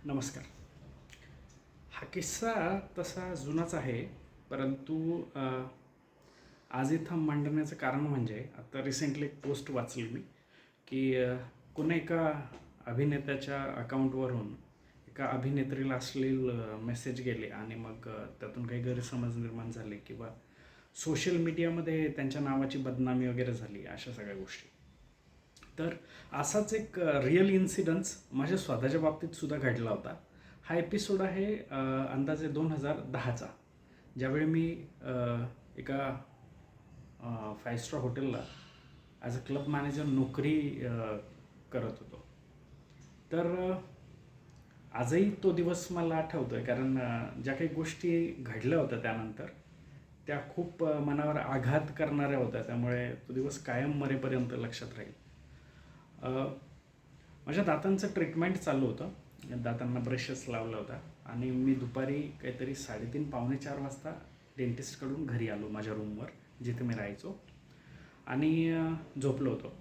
नमस्कार. हा किस्सा तसा जुनाच आहे, परंतु आज इथं मांडण्याचं कारण म्हणजे आता रिसेंटली एक पोस्ट वाचली मी, की कुणा एका अभिनेत्याच्या अकाउंटवरून एका अभिनेत्रीला अश्लील मेसेज गेले आणि मग त्यातून काही गैरसमज निर्माण झाले किंवा सोशल मीडियामध्ये त्यांच्या नावाची बदनामी वगैरे झाली, अशा सगळ्या गोष्टी. तर असाच एक रिअल इन्सिडन्स माझ्या स्वतःच्या बाबतीत सुद्धा घडला होता. हा एपिसोड आहे अंदाजे 2010चा, ज्यावेळी मी एका 5 स्टार हॉटेलला ॲज अ क्लब मॅनेजर नोकरी करत होतो. तर आजही तो दिवस मला आठवतो आहे, कारण ज्या काही गोष्टी घडल्या होत्या त्यानंतर त्या खूप मनावर आघात करणाऱ्या होत्या. त्यामुळे तो दिवस कायम मरेपर्यंत लक्षात राहील. माझ्या दातांचं ट्रीटमेंट चालू होतं. दातांना ब्रशेस लावला होता आणि मी दुपारी काहीतरी 3:30 पावणे 4 वाजता डेंटिस्टकडून घरी आलो माझ्या रूमवर, जिथे मी राहायचो, आणि झोपलो होतो.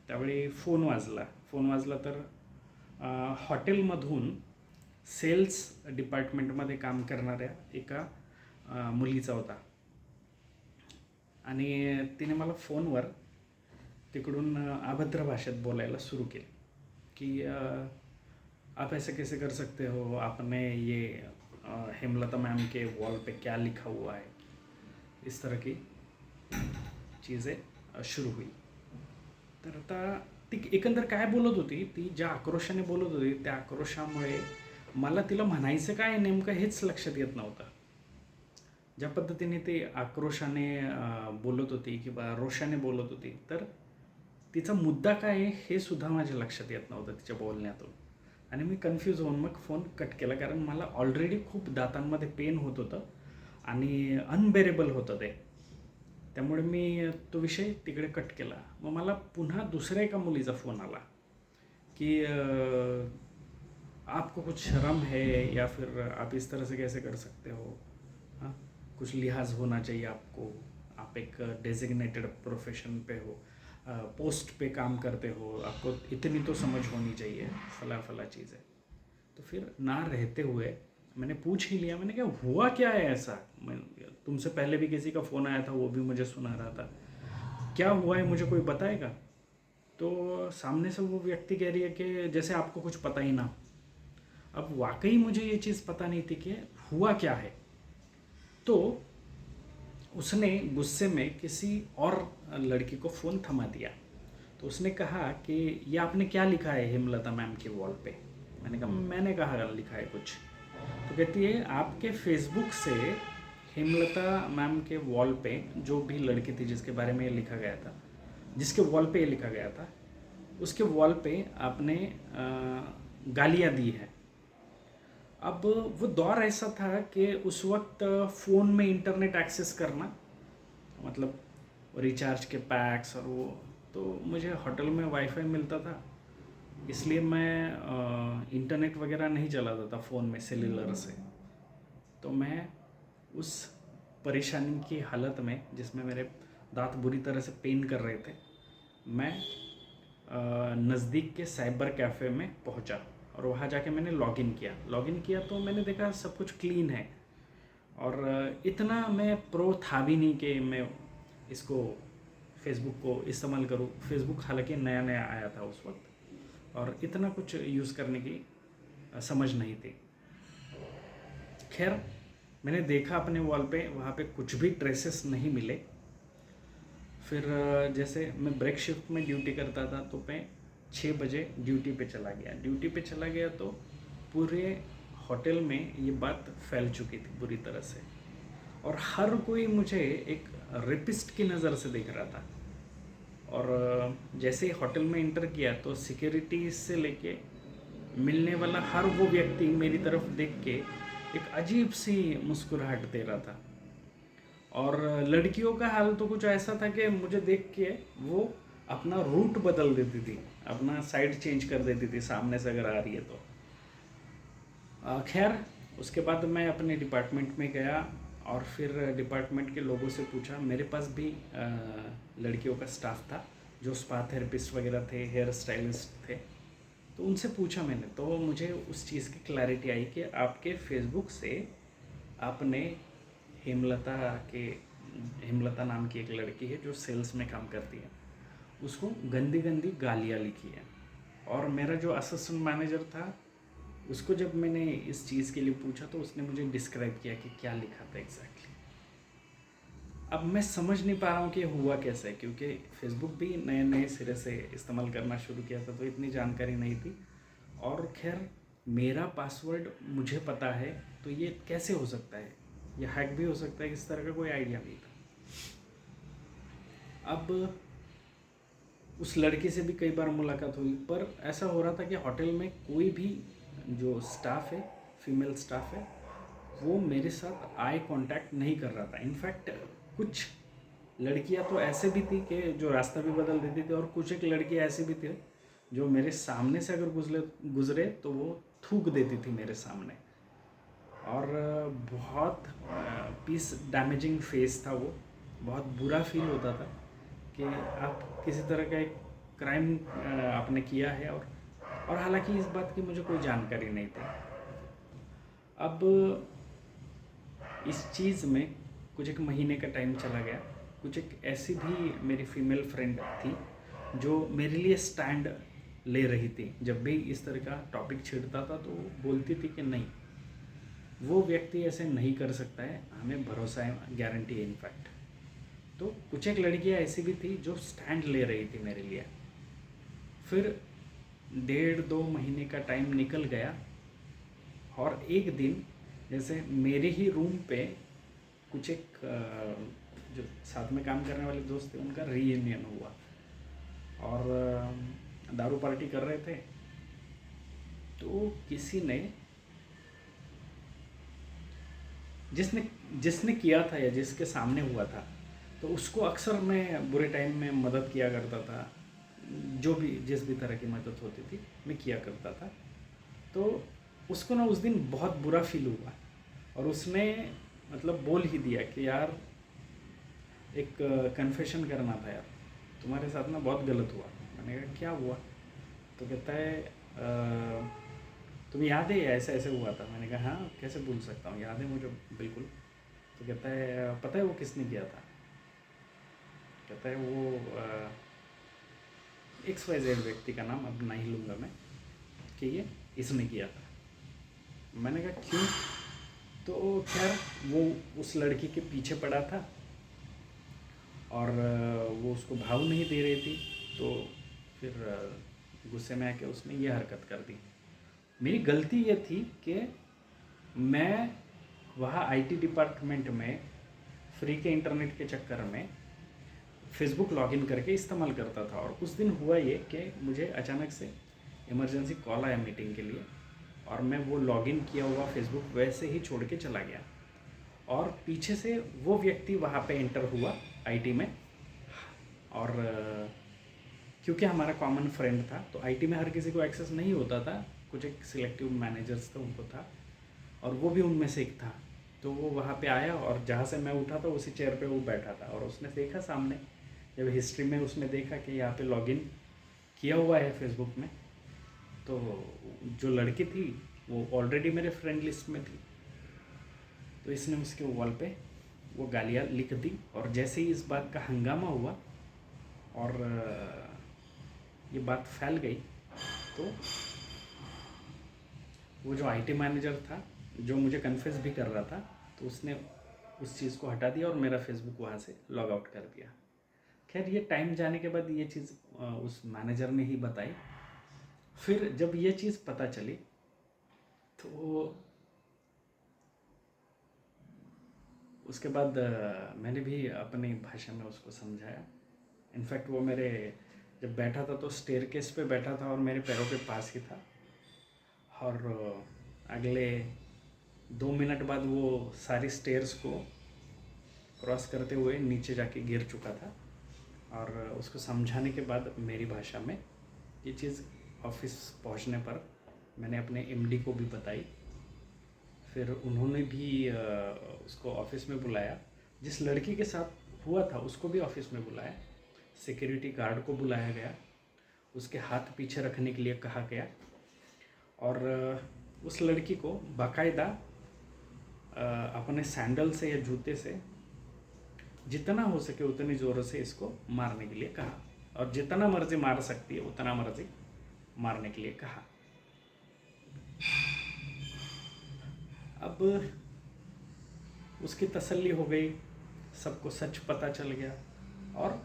त्यावेळी फोन वाजला तर हॉटेलमधून सेल्स डिपार्टमेंटमध्ये काम करणाऱ्या एका मुलीचा होता. आणि तिने मला फोनवर तिकडून अभद्र भाषेत बोलायला सुरू केले की आप ऐसे कैसे कर सकते हो, आपने ये हेमलता मैम के वॉल पे क्या लिखा हुआ है, इस तरह की चीज़ें शुरू हुई. तर आता ती एकंदर काय बोलत होती, ती ज्या आक्रोशाने बोलत होती त्या आक्रोशामुळे मला तिला म्हणायचं काय नेमकं हेच लक्षात येत नव्हतं. ज्या पद्धतीने ती आक्रोशाने बोलत होती किंवा रोषाने बोलत होती, तर तिचा मुद्दा काय आहे हे सुद्धा माझ्या लक्षात येत नव्हतं तिच्या बोलण्यातून. आणि मी कन्फ्यूज होऊन मग फोन कट केला, कारण मला ऑलरेडी खूप दातांमध्ये पेन होत होतं आणि अनबेरेबल होतं ते. त्यामुळे मी तो विषय तिकडे कट केला. मग मला पुन्हा दुसऱ्या एका मुलीचा फोन आला की आपको कुछ शर्म है या फिर आप इस तरह से कैसे कर सकते हो, हाँ, कुछ लिहाज होना चाहिए आपको, आप एक डेजिग्नेटेड प्रोफेशन पे हो, पोस्ट पे काम करते हो, आपको इतनी तो समझ होनी चाहिए, फला चीज़ है. तो फिर ना रहते हुए मैंने पूछ ही लिया, मैंने कहा हुआ क्या है ऐसा, मैं तुमसे पहले भी किसी का फ़ोन आया था, वो भी मुझे सुना रहा था, क्या हुआ है मुझे कोई बताएगा. तो सामने से वो व्यक्ति कह रही है कि जैसे आपको कुछ पता ही ना. अब वाकई मुझे ये चीज़ पता नहीं थी कि हुआ क्या है. तो उसने गुस्से में किसी और लड़की को फ़ोन थमा दिया. तो उसने कहा कि ये आपने क्या लिखा है हेमलता मैम के वॉल पे. मैंने कहा मैंने कहा लिखा है कुछ. तो कहती है आपके फेसबुक से हेमलता मैम के वॉल पे जो भी लड़की थी जिसके बारे में ये लिखा गया था, जिसके वॉल पे ये लिखा गया था, उसके वॉल पे आपने गालियाँ दी है. अब वो दौर ऐसा था कि उस वक्त फ़ोन में इंटरनेट एक्सेस करना, मतलब रिचार्ज के पैक्स और वो, तो मुझे होटल में वाईफाई मिलता था, इसलिए मैं इंटरनेट वगैरह नहीं चलाता था फ़ोन में सेल्युलर से. तो मैं उस परेशानी की हालत में, जिसमें मेरे दांत बुरी तरह से पेन कर रहे थे, मैं नज़दीक के साइबर कैफ़े में पहुंचा और वहाँ जाके मैंने लॉगिन किया. तो मैंने देखा सब कुछ क्लीन है, और इतना मैं प्रो था भी नहीं कि मैं इसको फेसबुक को इस्तेमाल करूँ. फेसबुक हालांकि नया नया आया था उस वक्त, और इतना कुछ यूज़ करने की समझ नहीं थी. खैर, मैंने देखा अपने वॉल पे, वहाँ पे कुछ भी ट्रेसेस नहीं मिले. फिर जैसे मैं ब्रेक शिफ्ट में ड्यूटी करता था, तो मैं 6 बजे ड्यूटी पे चला गया. तो पूरे होटल में ये बात फैल चुकी थी बुरी तरह से, और हर कोई मुझे एक रेपिस्ट की नज़र से देख रहा था. और जैसे ही होटल में इंटर किया तो सिक्योरिटी से लेके मिलने वाला हर वो व्यक्ति मेरी तरफ देख के एक अजीब सी मुस्कुराहट दे रहा था. और लड़कियों का हाल तो कुछ ऐसा था कि मुझे देख के वो अपना रूट बदल देती थी, अपना साइड चेंज कर देती थी सामने से अगर आ रही है तो. खैर, उसके बाद मैं अपने डिपार्टमेंट में गया और फिर डिपार्टमेंट के लोगों से पूछा. मेरे पास भी लड़कियों का स्टाफ था, जो स्पा थेरेपिस्ट वगैरह थे, हेयर स्टाइलिस्ट थे. तो उनसे पूछा मैंने, तो मुझे उस चीज़ की क्लैरिटी आई कि आपके फेसबुक से आपने हेमलता के हेमलता नाम की एक लड़की है जो सेल्स में काम करती है, उसको गंदी गंदी गालियाँ लिखी है। और मेरा जो असिस्टेंट मैनेजर था, उसको जब मैंने इस चीज़ के लिए पूछा तो उसने मुझे डिस्क्राइब किया कि क्या लिखा था एग्जैक्टली। अब मैं समझ नहीं पा रहा हूँ कि हुआ कैसे, क्योंकि फेसबुक भी नए नए सिरे से इस्तेमाल करना शुरू किया था, तो इतनी जानकारी नहीं थी। और खैर मेरा पासवर्ड मुझे पता है, तो ये कैसे हो सकता है, ये हैक भी हो सकता है, इस तरह का कोई आइडिया नहीं था। अब उस लड़की से भी कई बार मुलाकात हुई, पर ऐसा हो रहा था कि होटल में कोई भी जो स्टाफ है, फीमेल स्टाफ है, वो मेरे साथ आई कांटेक्ट नहीं कर रहा था। इनफैक्ट कुछ लड़कियां तो ऐसे भी थी कि जो रास्ता भी बदल देती थी, और कुछ एक लड़कियां ऐसी भी थी जो मेरे सामने से अगर गुजरे तो वो थूक देती थी मेरे सामने। और बहुत पीस डैमेजिंग फेस था वो, बहुत बुरा फील होता था कि आप किसी तरह का एक क्राइम आपने किया है, और हालांकि इस बात की मुझे कोई जानकारी नहीं थी। अब इस चीज़ में कुछ एक महीने का टाइम चला गया। कुछ एक ऐसी भी मेरी फीमेल फ्रेंड थी जो मेरे लिए स्टैंड ले रही थी। जब भी इस तरह का टॉपिक छिड़ता था तो वो बोलती थी कि नहीं, वो व्यक्ति ऐसे नहीं कर सकता है, हमें भरोसा है, गारंटी है इनफैक्ट। तो कुछ एक लड़कियाँ ऐसी भी थी जो स्टैंड ले रही थी मेरे लिए। फिर 1.5-2 महीने का टाइम निकल गया, और एक दिन जैसे मेरे ही रूम पे कुछ एक जो साथ में काम करने वाले दोस्त थे, उनका रीयूनियन हुआ, और दारू पार्टी कर रहे थे। तो किसी ने, जिसने जिसने किया था या जिसके सामने हुआ था, तो उसको अक्सर मैं बुरे टाइम में मदद किया करता था, जो भी जिस भी तरह की मदद होती थी मैं किया करता था। तो उसको ना उस दिन बहुत बुरा फील हुआ, और उसने मतलब बोल ही दिया कि यार एक कन्फेशन करना था यार, तुम्हारे साथ ना बहुत गलत हुआ। मैंने कहा क्या हुआ? तो कहता है तुम्हें याद है ऐसा ऐसे हुआ था? मैंने कहा हाँ, कैसे भूल सकता हूँ, याद है मुझे बिल्कुल। तो कहता है पता है वो किसने किया था? कहता है वो XYZ व्यक्ति का नाम अब नहीं लूँगा मैं, कि ये इसने किया था। मैंने कहा क्यों? तो खैर वो उस लड़की के पीछे पड़ा था, और वो उसको भाव नहीं दे रही थी, तो फिर गुस्से में आके उसने ये हरकत कर दी। मेरी गलती ये थी कि मैं वहाँ IT डिपार्टमेंट में फ्री के इंटरनेट के चक्कर में फेसबुक लॉगिन करके इस्तेमाल करता था। और उस दिन हुआ ये कि मुझे अचानक से इमरजेंसी कॉल आया मीटिंग के लिए, और मैं वो लॉगिन किया हुआ फेसबुक वैसे ही छोड़ के चला गया, और पीछे से वो व्यक्ति वहाँ पे एंटर हुआ IT में। और क्योंकि हमारा कॉमन फ्रेंड था, तो IT में हर किसी को एक्सेस नहीं होता था, कुछ एक सिलेक्टिव मैनेजर्स थे उनको था, और वो भी उनमें से एक था। तो वो वहाँ पे आया, और जहाँ से मैं उठा था उसी चेयर पे वो बैठा था, और उसने देखा सामने, जब हिस्ट्री में उसने देखा कि यहाँ पे लॉगिन किया हुआ है फेसबुक में, तो जो लड़की थी वो ऑलरेडी मेरे फ्रेंड लिस्ट में थी। तो इसने उसके वॉल पे वो गालियाँ लिख दी, और जैसे ही इस बात का हंगामा हुआ और ये बात फैल गई, तो वो जो IT मैनेजर था जो मुझे कन्फेस भी कर रहा था, तो उसने उस चीज़ को हटा दिया और मेरा फेसबुक वहाँ से लॉग आउट कर दिया। खैर ये टाइम जाने के बाद ये चीज़ उस मैनेजर ने ही बताई। फिर जब ये चीज़ पता चली तो उसके बाद मैंने भी अपनी भाषा में उसको समझाया। इनफैक्ट वो मेरे जब बैठा था तो स्टेयरकेस पे बैठा था और मेरे पैरों के पास ही था, और अगले 2 मिनट बाद वो सारी स्टेयर्स को क्रॉस करते हुए नीचे जाके गिर चुका था। और उसको समझाने के बाद मेरी भाषा में ये चीज़ ऑफिस पहुंचने पर मैंने अपने MD को भी बताई। फिर उन्होंने भी उसको ऑफिस में बुलाया, जिस लड़की के साथ हुआ था उसको भी ऑफिस में बुलाया, सिक्योरिटी गार्ड को बुलाया गया, उसके हाथ पीछे रखने के लिए कहा गया, और उस लड़की को बाकायदा अपने सैंडल से या जूते से जितना हो सके उतनी ज़ोरों से इसको मारने के लिए कहा, और जितना मर्जी मार सकती है उतना मर्जी मारने के लिए कहा। अब उसकी तसल्ली हो गई, सबको सच पता चल गया, और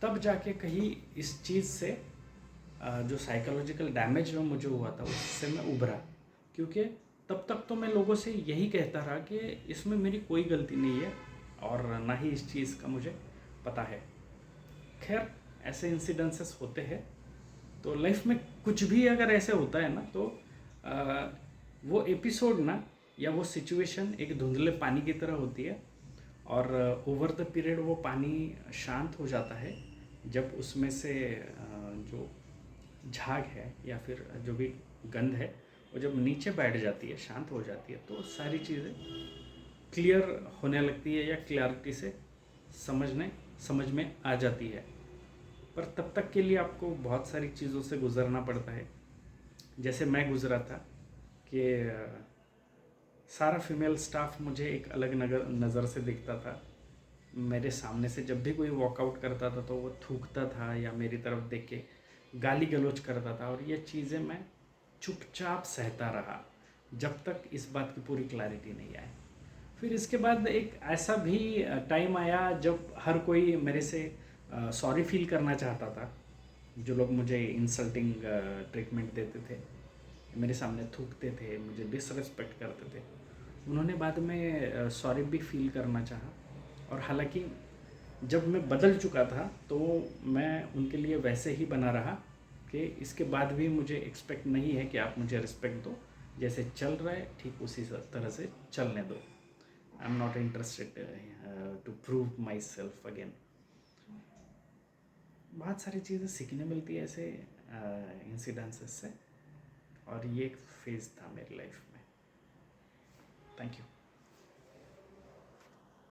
तब जाके कहीं इस चीज़ से जो साइकोलॉजिकल डैमेज में मुझे हुआ था उससे मैं उभरा। क्योंकि तब तक तो मैं लोगों से यही कहता रहा कि इसमें मेरी कोई गलती नहीं है और ना ही इस चीज़ का मुझे पता है। खैर, ऐसे इंसिडेंसेस होते हैं, तो लाइफ में कुछ भी अगर ऐसे होता है ना, तो वो एपिसोड ना या वो सिचुएशन एक धुंधले पानी की तरह होती है, और ओवर द पीरियड वो पानी शांत हो जाता है जब उसमें से जो झाग है या फिर जो भी गंध है वो जब नीचे बैठ जाती है, शांत हो जाती है, तो सारी चीज़ें क्लियर होने लगती है या क्लैरिटी से समझ में आ जाती है। पर तब तक के लिए आपको बहुत सारी चीज़ों से गुज़रना पड़ता है। जैसे मैं गुज़रा था कि सारा फीमेल स्टाफ मुझे एक अलग नज़र से दिखता था। मेरे सामने से जब भी कोई वॉकआउट करता था तो वो थूकता था या मेरी तरफ देख के गाली गलौज करता था, और ये चीज़ें मैं चुपचाप सहता रहा जब तक इस बात की पूरी क्लैरिटी नहीं आई। फिर इसके बाद एक ऐसा भी टाइम आया जब हर कोई मेरे से सॉरी फील करना चाहता था। जो लोग मुझे इंसल्टिंग ट्रीटमेंट देते थे, मेरे सामने थूकते थे, मुझे डिसरिस्पेक्ट करते थे, उन्होंने बाद में सॉरी भी फील करना चाहा। और हालांकि जब मैं बदल चुका था तो मैं उनके लिए वैसे ही बना रहा कि इसके बाद भी मुझे एक्सपेक्ट नहीं है कि आप मुझे रिस्पेक्ट दो, जैसे चल रहा है ठीक उसी तरह से चलने दो। I am not interested to prove myself again. बहुत सारी चीज़ें सीखने मिलती है ऐसे इंसिडेंसेस से, और ये एक फेज़ था मेरी लाइफ में। Thank you.